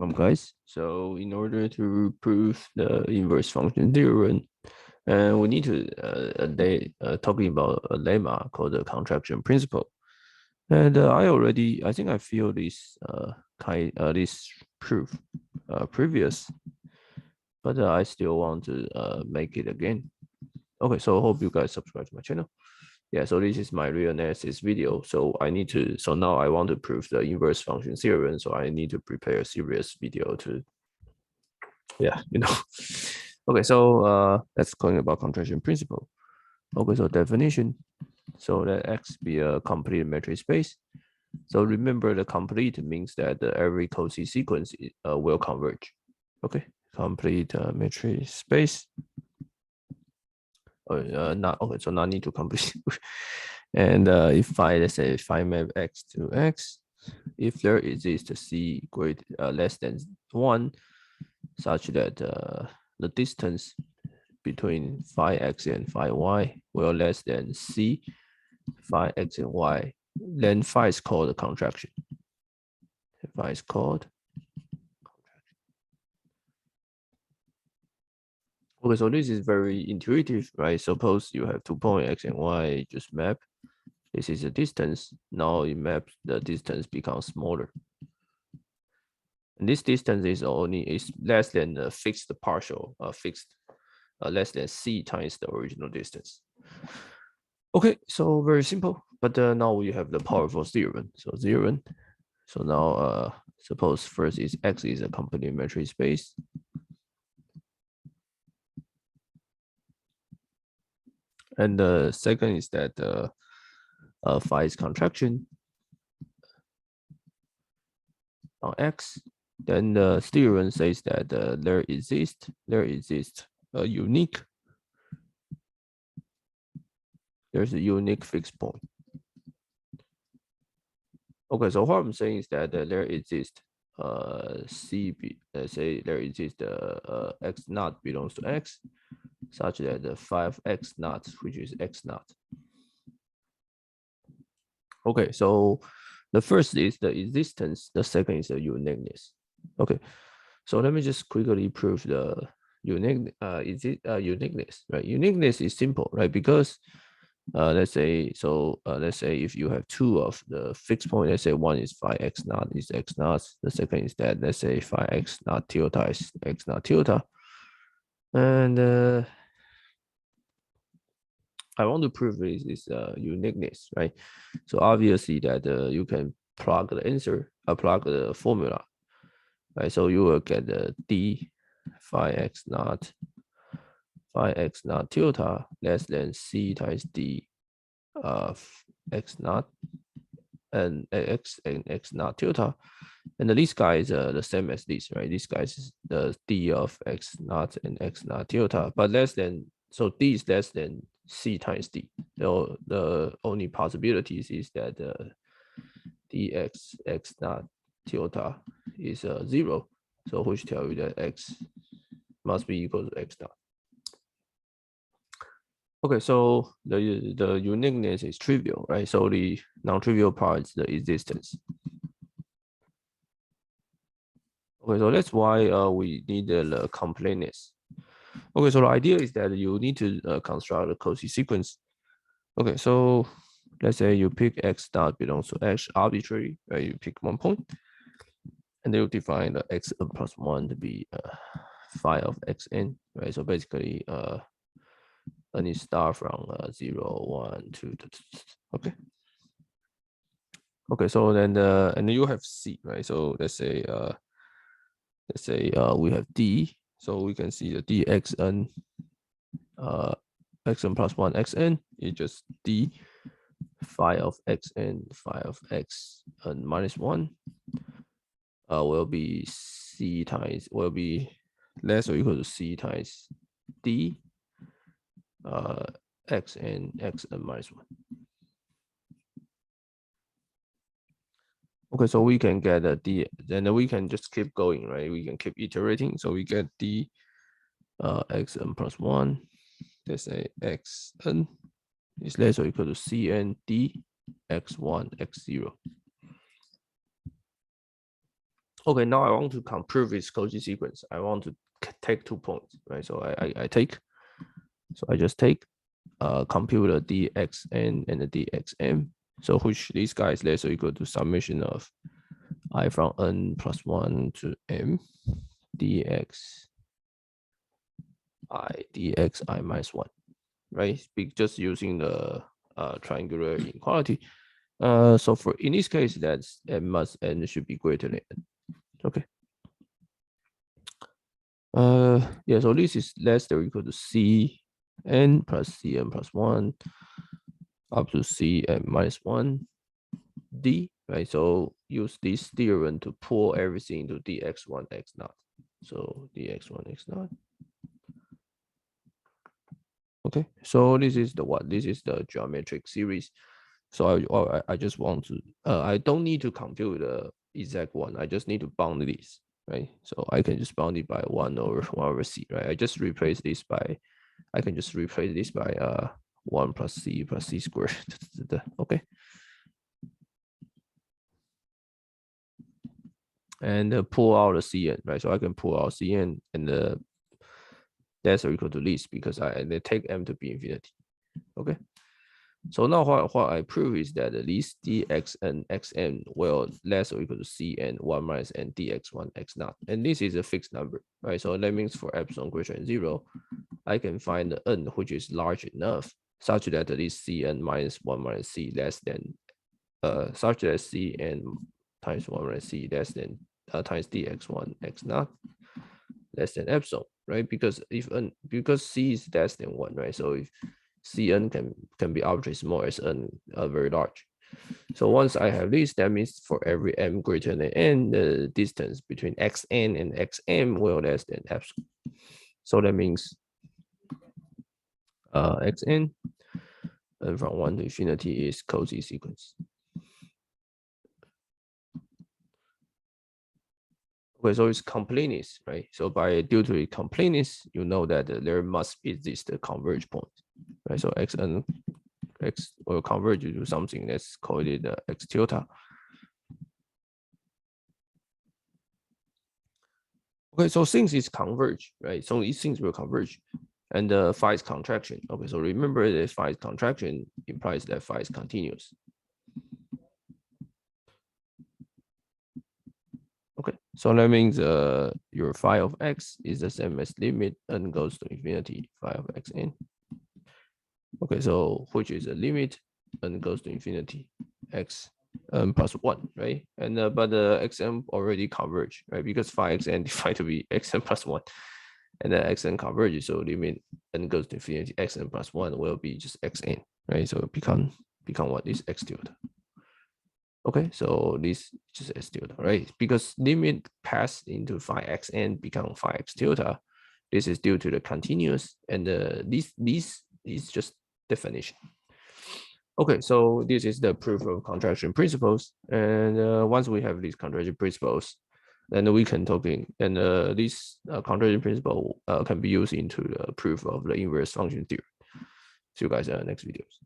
Welcome, guys. So in order to prove the inverse function theorem, we need to talking about a lemma called the contraction principle. And I think I feel this this proof previous, but I still want to make it again. Okay, so I hope you guys subscribe to my channel. Yeah, so this is my real analysis video. So now I want to prove the inverse function theorem. So I need to prepare a serious video to, yeah, Okay, so let's talk about contraction principle. Okay, so definition. So let X be a complete metric space. So remember the complete means that every Cauchy sequence will converge. Okay, complete metric space. Not okay, so not need to complete. And if let's say phi map X to X, if there exists a C less than 1, such that the distance between phi X and phi Y will less than C phi X and Y, then phi is called a contraction. Phi is called contraction. Okay, so this is very intuitive, right? Suppose you have 2 points X and Y, just map. This is a distance. Now you map the distance becomes smaller. And this distance is less than the fixed partial, less than C times the original distance. Okay, so very simple. But now we have the powerful theorem. So theorem. So now suppose first is X is a complete metric space. And the second is that phi is contraction on X. Then the theorem says that there exists a unique. There's a unique fixed point. Okay, so what I'm saying is that there exists CB. Let's say there exists X naught belongs to X, such that the 5X naught, which is X naught. Okay, so the first is the existence. The second is the uniqueness. Okay, so let me just quickly prove the uniqueness, right? Uniqueness is simple, right? Because let's say if you have 2 of the fixed point, let's say one is phi X naught is X naught. The second is that let's say phi X naught tilde is X naught tilde. And I want to prove this uniqueness, right? So obviously that you can plug the answer, plug the formula, right? So you will get the D phi X naught tilde less than C times D of X naught and X naught tilde. And this guy is the same as this, right? This guy is the D of X naught and X naught tilde, but less than, so D is less than C times D. So the only possibilities is that dx X naught tilde is 0. So which tell you that X must be equal to X naught. Okay, so the uniqueness is trivial, right? So the non-trivial part is the existence. Okay, so that's why we need the completeness. Okay, so the idea is that you need to construct a Cauchy sequence. Okay, so let's say you pick X dot belongs to X arbitrary, right? You pick 1 point, and then you define the Xn plus 1 to be phi of Xn, right? So basically, and you start from 0, 1, 2, okay. Okay, so then and then you have C, right? So let's say we have D, so we can see the dxn xn plus 1 xn is just D phi of xn phi of xn minus 1 will be C times, will be less or equal to C times D xn minus 1. Okay, so we can get a D, then we can just keep going, right? We can keep iterating. So we get D xn plus 1. Let's say xn is less or equal to Cn D x1 x0. Okay, now I want to prove its Cauchy sequence. I want to take 2 points, right? So I take, so I just take compute the dxn and the dxm. So which these guys less or equal to summation of I from n plus 1 to m dx I minus 1, right? Just using the triangular inequality. So for in this case, that's m must n should be greater than n. Okay. Yeah, so this is less than or equal to c n plus c n plus 1 up to c n minus 1 d, right? So use this theorem to pull everything into dx1 x naught. So dx1 x naught. Okay, so this is the what? This is the geometric series. So I just want to, I don't need to compute the exact one. I just need to bound this, right? So I can just bound it by 1 over c, right? I just replace this by, I can just replace this by 1 plus c squared. Okay. And pull out the cn, right? So I can pull out cn and that's equal to this because I take m to be infinity. Okay. So now what I prove is that at least dx and xn will less or equal to cn 1 minus n dx1 x naught. And this is a fixed number, right? So that means for epsilon greater than 0, I can find the n which is large enough such that at least cn minus 1 minus c less than such that cn times 1 minus c less than times dx1 x naught less than epsilon, right? Because if n, because c is less than 1, right? So if cn can be arbitrarily small as n very large. So once I have this, that means for every m greater than n, the distance between xn and xm will less than epsilon. So that means xn and from 1 to infinity is Cauchy sequence. Okay, so it's completeness, right? So by due to the completeness, you know that there must exist a converge point, right? So xn x will converge to something that's called it x tilde. Okay, so things is converge, right? So these things will converge, and phi is contraction. Okay, so remember that phi is contraction implies that phi is continuous. Okay, so that means your phi of x is the same as limit n goes to infinity phi of xn. Okay, so which is a limit n goes to infinity x n plus 1, right? And but the xn already converge, right? Because phi xn defined to be xn plus 1, and then xn converges, so limit n goes to infinity xn plus 1 will be just xn, right? So become what is x tilde. Okay, so this just x tilde, right? Because limit passed into phi xn become phi x tilde. This is due to the continuous, and this is just definition. Okay, so this is the proof of contraction principles. And once we have these contraction principles, then we can talk in, and this contraction principle can be used into the proof of the inverse function theorem. See you guys in the next videos.